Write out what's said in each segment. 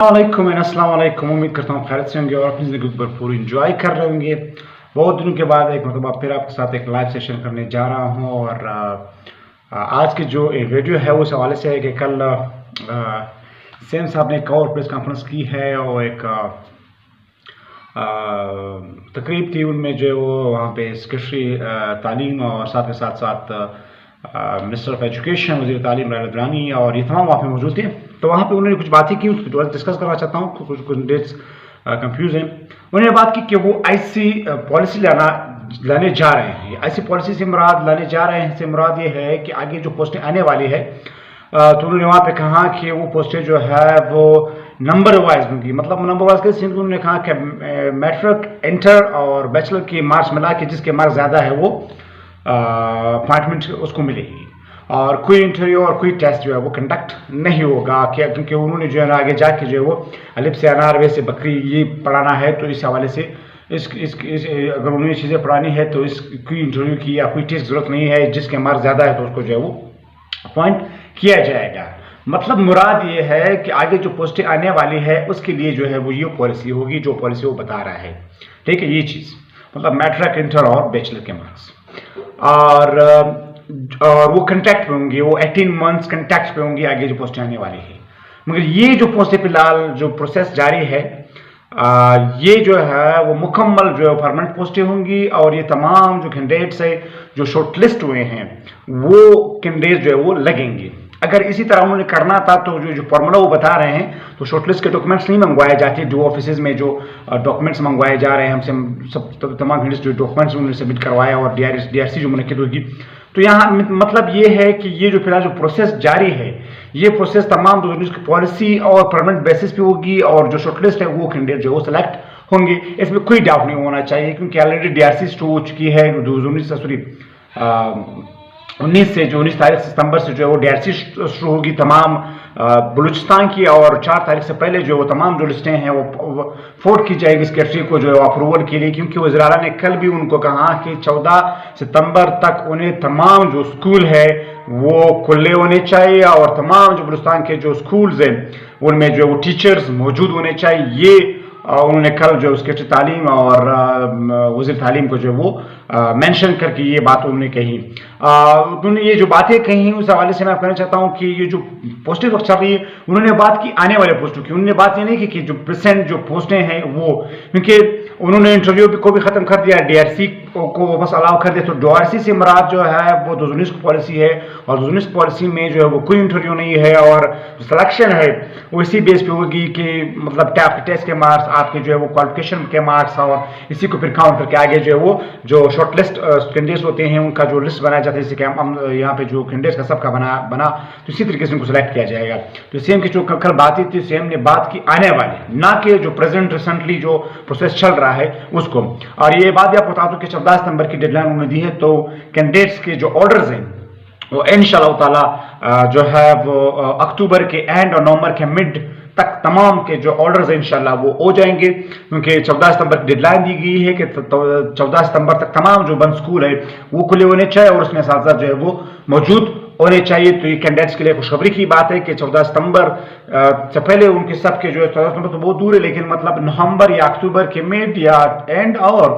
अस्सलाम वालेकुम। उम्मीद करता हूँ खैरियत से होंगे और अपनी ज़िंदगी को भरपूर इंजॉय कर रहे होंगे। बहुत दिनों के बाद एक मतलब फिर आपके साथ एक लाइव सेशन करने जा रहा हूँ और आज की जो एक वीडियो है उस हवाले से है कि कल सीएम साहब ने एक और प्रेस कॉन्फ्रेंस की है और एक तकरीब थी। उनमें जो वो वहाँ पे सेक्रेटरी तालीम और साथ के साथ साथ मिनिस्टर ऑफ एजुकेशन वज़ीर तालीम राय लदरानी और ये तमाम वहाँ पे मौजूद थे। तो वहाँ पे उन्होंने कुछ बातें की, उसको डिस्कस करना चाहता हूँ। कुछ डेट्स कंफ्यूज हैं। उन्होंने बात की कि वो ऐसी पॉलिसी लाने जा रहे हैं। ऐसी पॉलिसी से मुराद लाने जा रहे हैं से मुराद ये है कि आगे जो पोस्टें आने वाली है तो उन्होंने वहाँ पे कहा कि वो पोस्टें जो है वो नंबर वाइज होंगी। मतलब नंबर वाइज के सिंध उन्होंने कहा कि मैट्रिक, इंटर और बैचलर के मार्क्स मिला के जिसके मार्क्स ज़्यादा है वो अपॉइंटमेंट उसको मिलेगी और कोई इंटरव्यू और कोई टेस्ट जो है वो कंडक्ट नहीं होगा। क्या क्योंकि उन्होंने जो है ना आगे जाके जो है वो अलिफ से अनार वे से बकरी ये पढ़ाना है। तो इस हवाले से इस अगर उन्हें चीज़ें पढ़ानी है तो इस कोई इंटरव्यू की या कोई टेस्ट ज़रूरत नहीं है। जिसके मार्क्स ज़्यादा है तो उसको जो है वो अपॉइंट किया जाएगा। मतलब मुराद ये है कि आगे जो पोस्टें आने वाली है उसके लिए जो है वो ये पॉलिसी होगी जो पॉलिसी वो बता रहा है। ठीक है, ये चीज़ मतलब मैट्रिक, इंटर और बैचलर के मार्क्स और वो कंटैक्ट पे होंगे, वो 18 मंथ्स कंटैक्ट पे होंगी आगे जो पोस्टें आने वाली है। मगर ये जो पोस्टें फिलहाल जो प्रोसेस जारी है ये जो है वो मुकम्मल जो है परमानेंट पोस्टें होंगी और ये तमाम जो कैंडिडेट्स है जो शॉर्ट लिस्ट हुए हैं वो कैंडिडेट जो है वो लगेंगे। अगर इसी तरह उन्होंने करना था तो जो फॉर्मूला वो बता रहे हैं तो शॉर्टलिस्ट के डॉक्यूमेंट्स नहीं मंगवाए जाते। जो ऑफिस में जो डॉक्यूमेंट्स मंगवाए जा रहे हैं हमसे सब तमाम कैंडिडेट्स जो डॉक्यूमेंट्स उन्होंने सबमिट करवाया और डीआरसी जो मुनक्किद होगी। तो यहाँ मतलब ये है कि ये जो फिलहाल जो प्रोसेस जारी है ये प्रोसेस तमाम की पॉलिसी और परमानेंट बेसिस पे होगी और जो शॉर्टलिस्ट है वो कैंडिडेट जो वो सिलेक्ट होंगे। इसमें कोई डाउट नहीं होना चाहिए क्योंकि ऑलरेडी डीआरसी शुरू हो चुकी है। 19 तारीख सितंबर से जो है वो डीआरसी शुरू होगी तमाम बलूचिस्तान की और 4 तारीख से पहले जो वो तमाम जो लिस्टें हैं वो फोर्ड की जाएगी सेक्रेटरी को जो है अप्रूवल के लिए। क्योंकि वज़ीर आला ने कल भी उनको कहा कि 14 सितंबर तक उन्हें तमाम जो स्कूल है वो खुले होने चाहिए और तमाम जो बलूचिस्तान के जो स्कूल्स हैं उनमें जो वो टीचर्स मौजूद होने चाहिए। ये उन्होंने कल जो सेक्रेटरी तालीम और वज़ीर तालीम को जो वो मेंशन करके ये बात उन्होंने कही। उन्होंने ये जो बातें कही उस हवाले से मैं कहना चाहता हूँ कि ये जो पोस्टें वक्त चल रही है उन्होंने बात की आने वाले पोस्टों की। उन्होंने बात ये नहीं की कि जो प्रेजेंट जो पोस्टें हैं वो, क्योंकि उन्होंने इंटरव्यू को भी ख़त्म कर दिया, डीआरसी को बस अलाउ कर दिया। तो डीआरसी से मुराद जो है वो 2019 की पॉलिसी है और 2019 पॉलिसी में जो है वो कोई इंटरव्यू नहीं है और जो सिलेक्शन है वो इसी बेस पे होगी कि मतलब टेस्ट के मार्क्स, आपके जो है वो क्वालिफिकेशन के मार्क्स और इसी को फिर काउंट करके आगे जो है वो जो शॉर्टलिस्ट कैंडिडेट्स होते हैं उनका जो लिस्ट बनाया जाता है। जैसे कि हम यहाँ पे जो कैंडिडेट्स का सबका बना तो इसी तरीके से उनको सिलेक्ट किया जाएगा। तो सीएम की जो कल बात थी सीएम ने बात की आने वाली, ना कि जो प्रेजेंट रिसेंटली जो प्रोसेस चल रहा है उसको। और ये बात भी आपको बता दूं कि 14 सितंबर की डेडलाइन उन्होंने दी है। तो कैंडिडेट्स के जो ऑर्डर्स हैं वो इंशाअल्लाह ताला जो है वो अक्टूबर के एंड और नवंबर के मिड तक तमाम के जो ऑर्डर्स हैं इंशाअल्लाह वो हो जाएंगे। क्योंकि 14 सितंबर की डेडलाइन दी गई है कि 14 सितंबर तक तमाम जो बंद स्कूल है वो खुले होने चाहिए और उसमें साथ साथ जो है वो मौजूद होने चाहिए। तो ये कैंडिडेट्स के लिए खुशखबरी की बात है कि 14 सितंबर से पहले उनके सबके जो है 14 सितंबर तो बहुत दूर है, लेकिन मतलब नवंबर या अक्टूबर के मिड या एंड और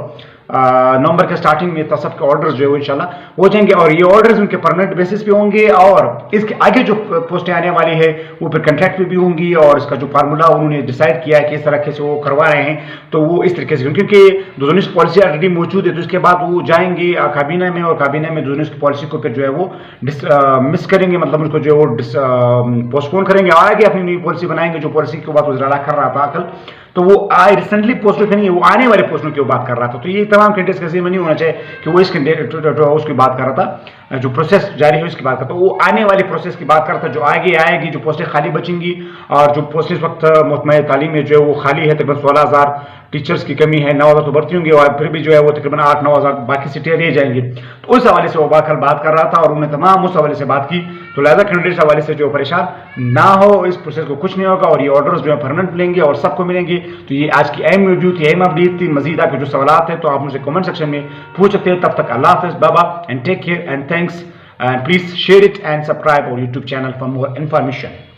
नवंबर के स्टार्टिंग में सब के ऑर्डर्स जो है वो इंशाल्लाह हो जाएंगे और ये ऑर्डर्स उनके परमानेंट बेसिस पे होंगे और इसके आगे जो पोस्टें आने वाली है वो फिर कंट्रैक्ट पे भी होंगी और इसका जो फार्मूला उन्होंने डिसाइड किया है कि इस तरह से वो करवा रहे हैं तो वो इस तरीके से, क्योंकि 2019 पॉलिसी ऑलरेडी मौजूद है। तो इसके बाद वो जाएंगे काबीना में और काबीना में 2019 की पॉलिसी को फिर जो है वो मिस करेंगे, मतलब उसको जो है वो पोस्टपोन करेंगे और आगे अपनी नई पॉलिसी बनाएंगे। जो पॉलिसी की बात वज़ीर आला कर रहा था कल तो वो रिसेंटली पोस्टों पे नहीं है, वो आने वाले पोस्टों की बात कर रहा था। तो ये तमाम कैंडिडेट्स का जिम्मा नहीं होना चाहिए कि वो इस कैंडिडेट उसकी बात कर रहा था, जो प्रोसेस जारी है उसकी बात करता। तो वो आने वाले प्रोसेस की बात करता, जो आगे आएगी, जो पोस्टें खाली बचेंगी और जो पोस्टें इस वक्त महकमा तालीम में जो है वो खाली है तकरीबन 16,000 टीचर्स की कमी है, 9,000 तो भर्ती होंगे और फिर भी जो है वो तकरीबन 8-9,000 बाकी सीटें रह जाएंगी। तो उस हवाले से वो कल बात कर रहा था और उन्होंने तमाम उस हवाले से बात की। तो लिहाजा कैंडिडेट्स हवाले से जो परेशान ना हो, इस प्रोसेस को कुछ नहीं होगा और ये ऑर्डर्स जो है परमानेंट मिलेंगे और सबको मिलेंगे। तो ये आज की अहम वीडियो थी, अहम अपडेट थी। मजीद आपके जो सवाल है तो आप मुझे कमेंट सेक्शन में पूछ सकते हैं। तब तक अल्लाह हाफिज़, बाबा and take care and thanks and please share it and subscribe our YouTube channel for more information.